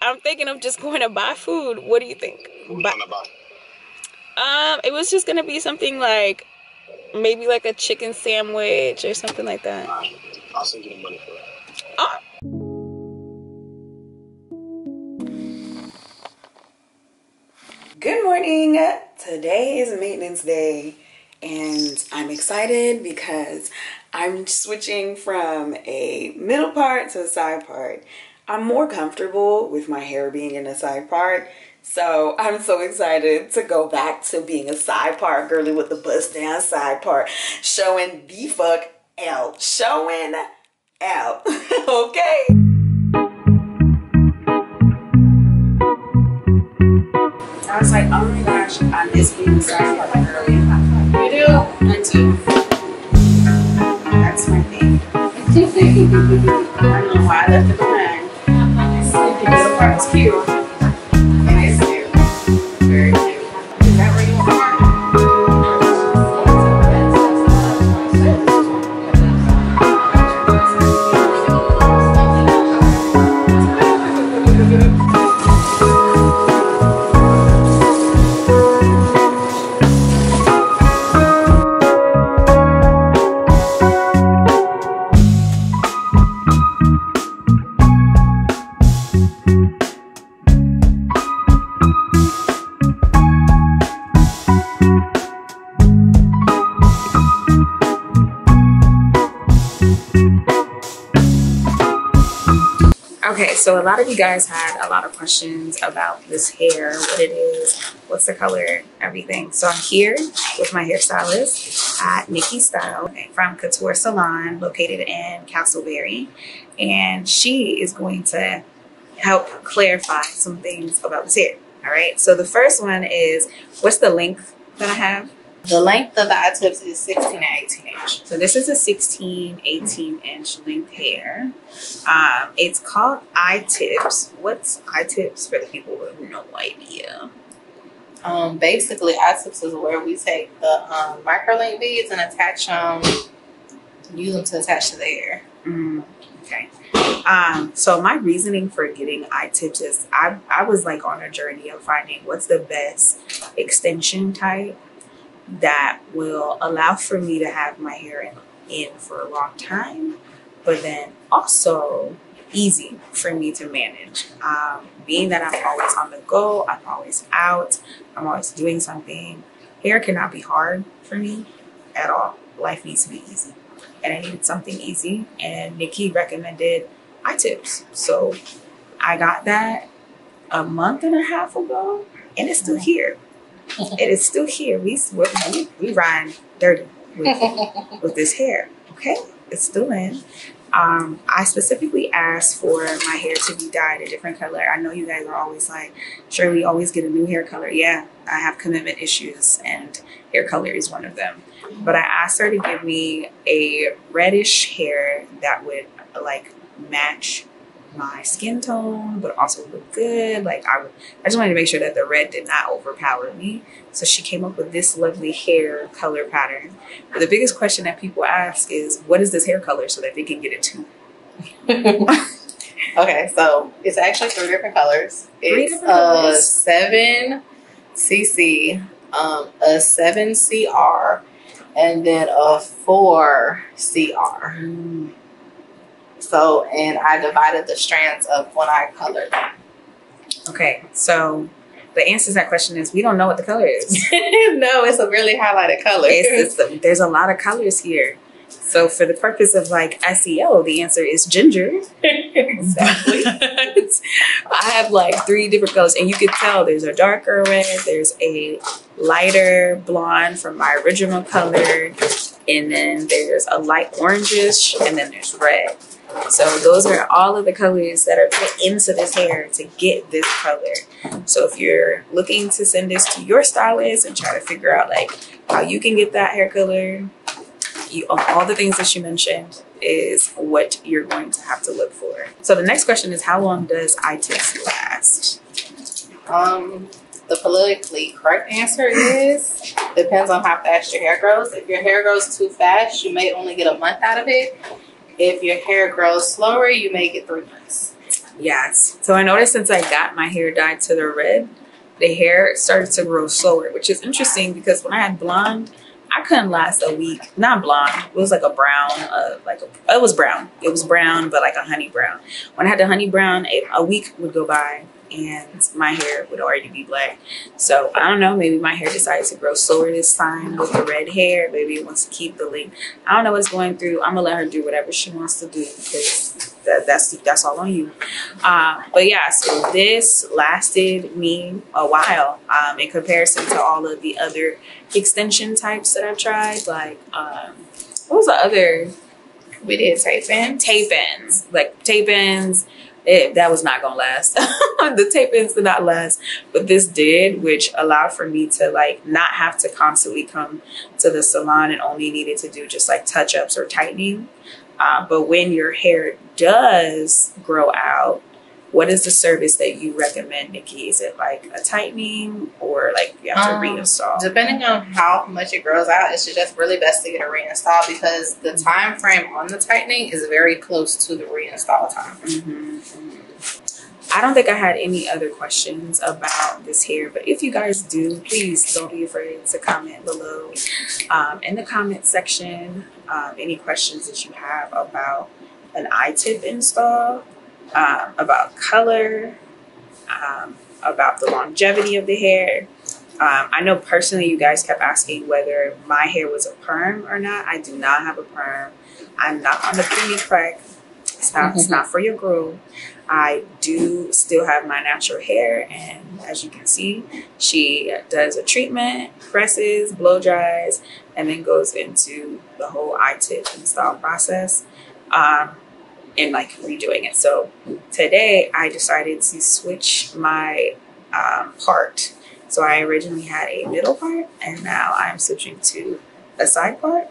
I'm thinking of just going to buy food. What do you think? What are you gonna buy? It was just gonna be something like maybe like a chicken sandwich or something like that. I'll send you the money for it. Oh. Good morning. Today is maintenance day and I'm excited because I'm switching from a middle part to a side part. I'm more comfortable with my hair being in a side part. So I'm so excited to go back to being a side part girly with the bust down side part. Showing the fuck out. Showing out. Okay. I was like, oh my gosh, I miss being a side part girly. You do? I do. That's my thing. I don't know why I left it behind. The middle part is cute. Okay, so a lot of you guys had a lot of questions about this hair, what it is, what's the color, everything. So I'm here with my hairstylist at Nikki Style from Couture Salon located in Castleberry. And she is going to help clarify some things about this hair. All right, so the first one is, what's the length that I have? The length of the I-tips is 16 and 18 inch. So this is a 16, 18 inch length hair. It's called I-tips. What's I-tips for the people who have no idea? Basically, I-tips is where we take the microlink beads and attach them, use them to attach to the hair. Okay. So my reasoning for getting I-tips is I was like on a journey of finding what's the best extension type that will allow for me to have my hair in for a long time, but then also easy for me to manage. Being that I'm always on the go, I'm always out, I'm always doing something, hair cannot be hard for me at all. Life needs to be easy. And I needed something easy, and Nikki recommended I-tips. So I got that a month and a half ago, and it's still here. It is still here. We riding dirty with this hair. Okay, it's still in. I specifically asked for my hair to be dyed a different color. I know you guys are always like, Shirley, always get a new hair color. Yeah, I have commitment issues, and hair color is one of them. But I asked her to give me a reddish hair that would like match my skin tone, but also look good. Like I just wanted to make sure that the red did not overpower me. So she came up with this lovely hair color pattern. But the biggest question that people ask is, what is this hair color, so that they can get it too? Okay, so it's actually 3 different colors. It's a 7cc, a 7cr, and then a 4cr. So, and I divided the strands up when I colored them. Okay, so the answer to that question is we don't know what the color is. No, it's a really highlighted color. There's a lot of colors here. So for the purpose of like SEO, the answer is ginger. Exactly. I have like 3 different colors, and you can tell there's a darker red, there's a lighter blonde from my original color, and then there's a light orangish, and then there's red. So those are all of the colors that are put into this hair to get this color. So if you're looking to send this to your stylist and try to figure out like how you can get that hair color, all the things that you mentioned is what you're going to have to look for. So the next question is, how long does I-tips last? The politically correct answer is, depends on how fast your hair grows. If your hair grows too fast, you may only get a month out of it. If your hair grows slower, you may get 3 months. Yes. So I noticed since I got my hair dyed to the red, the hair started to grow slower, which is interesting because when I had blonde, I couldn't last a week. Not blonde. It was like a brown, it was brown. It was brown, but like a honey brown. When I had the honey brown, a week would go by and my hair would already be black. So I don't know, maybe my hair decided to grow slower this time with the red hair. Maybe it wants to keep the length. I don't know what's going through. I'm gonna let her do whatever she wants to do because that's all on you. But yeah, so this lasted me a while in comparison to all of the other extension types that I've tried. Like what was the other? We did Tape-ins. Like tape-ins. That was not gonna last. The tape-ins did not last, but this did, which allowed for me to like not have to constantly come to the salon and only needed to do just like touch-ups or tightening. But when your hair does grow out, what is the service that you recommend, Nikki? Is it like a tightening or like you have to reinstall? Depending on how much it grows out, it's just really best to get a reinstall because the time frame on the tightening is very close to the reinstall time. I don't think I had any other questions about this hair, but if you guys do, please don't be afraid to comment below in the comment section any questions that you have about an iTip install, about color, about the longevity of the hair. I know personally you guys kept asking whether my hair was a perm or not. I do not have a perm. I'm not on the preemie crack. It's not for your girl. I do still have my natural hair, and as you can see, she does a treatment, presses, blow dries, and then goes into the whole iTip install process and like redoing it. So today I decided to switch my part. So I originally had a middle part, and now I'm switching to a side part.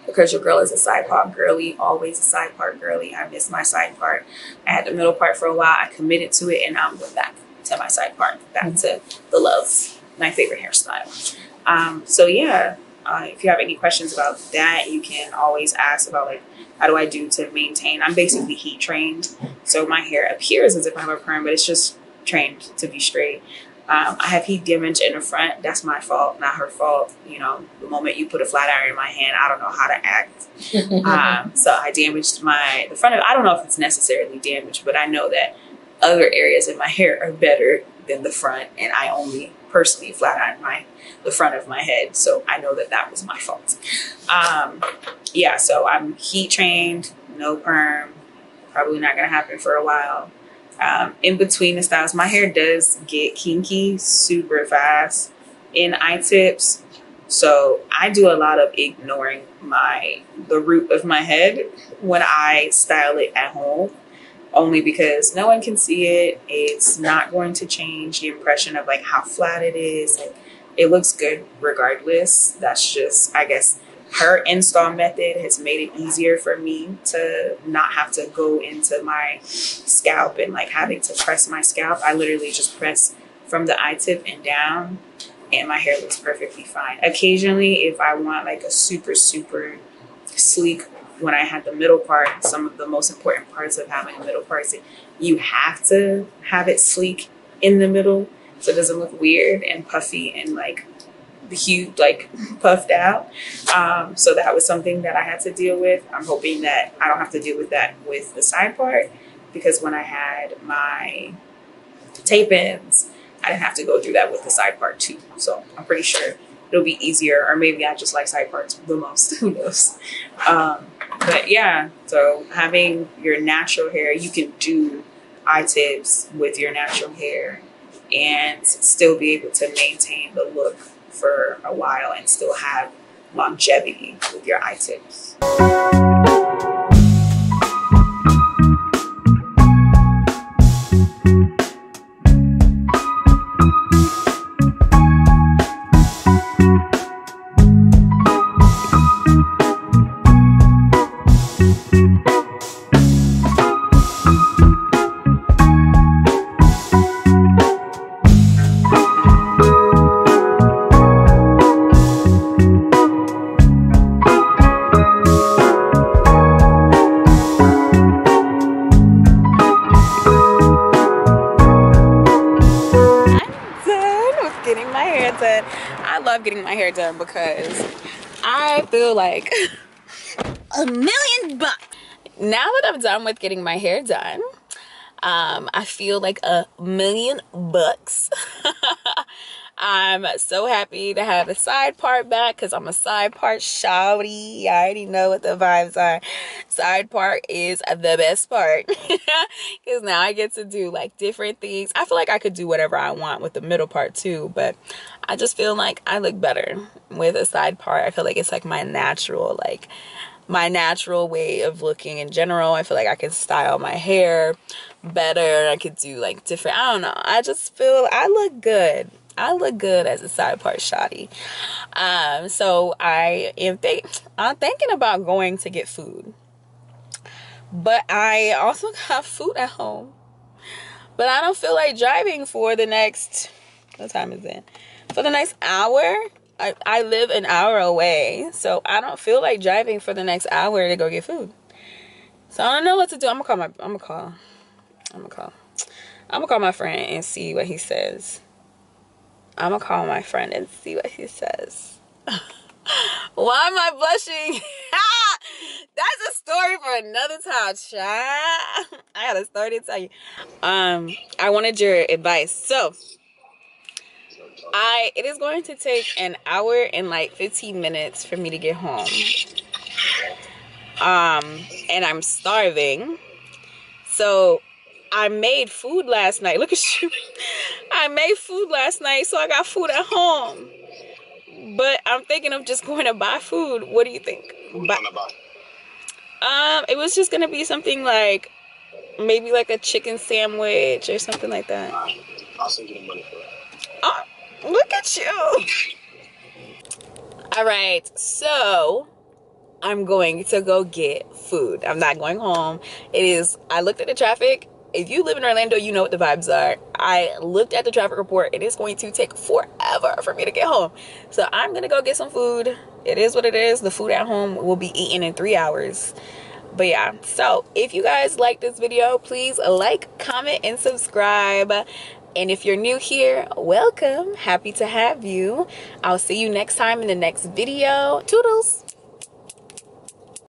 Because your girl is a side part girly, always a side part girly. I miss my side part. I had the middle part for a while. I committed to it, and now I'm going back to my side part, back to the love, my favorite hairstyle. So yeah, if you have any questions about that, you can always ask about like, how do I do to maintain? I'm basically heat trained, so my hair appears as if I have a perm, but it's just trained to be straight. I have heat damage in the front. That's my fault, not her fault. You know, the moment you put a flat iron in my hand, I don't know how to act. So I damaged the front of it. I don't know if it's necessarily damaged, but I know that other areas in my hair are better than the front, and I only personally flat iron the front of my head. So I know that was my fault. Yeah, so I'm heat trained, no perm, probably not gonna happen for a while. In between the styles, my hair does get kinky super fast in iTips, so I do a lot of ignoring the root of my head when I style it at home, only because no one can see it. It's not going to change the impression of like how flat it is. Like, it looks good regardless. That's just, I guess, her install method has made it easier for me to not have to go into my scalp and like having to press my scalp. I literally just press from the iTip and down, and my hair looks perfectly fine. Occasionally, if I want like a super, super sleek, when I had the middle part, some of the most important parts of having a middle part is you have to have it sleek in the middle so it doesn't look weird and puffy and like the hue like puffed out. So that was something that I had to deal with. I'm hoping that I don't have to deal with that with the side part, because when I had my tape-ins, I didn't have to go through that with the side part too. So I'm pretty sure it'll be easier, or maybe I just like side parts the most, who knows. But yeah, so having your natural hair, you can do iTips with your natural hair and still be able to maintain the look for a while and still have longevity with your iTips. done. I love getting my hair done because I feel like $1,000,000 bucks. Now that I'm done with getting my hair done, I feel like $1,000,000 bucks. I'm so happy to have the side part back because I'm a side part shawty. I already know what the vibes are. Side part is the best part because now I get to do like different things. I feel like I could do whatever I want with the middle part too, but I just feel like I look better with a side part. I feel like it's like my natural way of looking in general. I feel like I can style my hair better. I could do like different, I don't know. I just feel I look good. I look good as a side part shawty. So I'm thinking about going to get food. But I also got food at home. But I don't feel like driving for the next, what time is it? For the next hour. I live an hour away, so I don't feel like driving for the next hour to go get food. So I don't know what to do. I'm gonna call my friend and see what he says. Why am I blushing? That's a story for another time, child. I got a story to tell you. I wanted your advice. So it is going to take an hour and like 15 minutes for me to get home. And I'm starving. So I made food last night. Look at you. I made food last night, so I got food at home. But I'm thinking of just going to buy food. What do you think? What you gonna buy? It was just gonna be something like maybe like a chicken sandwich or something like that. I'll send you the money for it. Oh, look at you. All right, so I'm going to go get food. I'm not going home. I looked at the traffic. If you live in Orlando, you know what the vibes are. I looked at the traffic report. It is going to take forever for me to get home. So I'm going to go get some food. It is what it is. The food at home will be eaten in 3 hours. But yeah, so if you guys like this video, please like, comment, and subscribe. And if you're new here, welcome. Happy to have you. I'll see you next time in the next video. Toodles.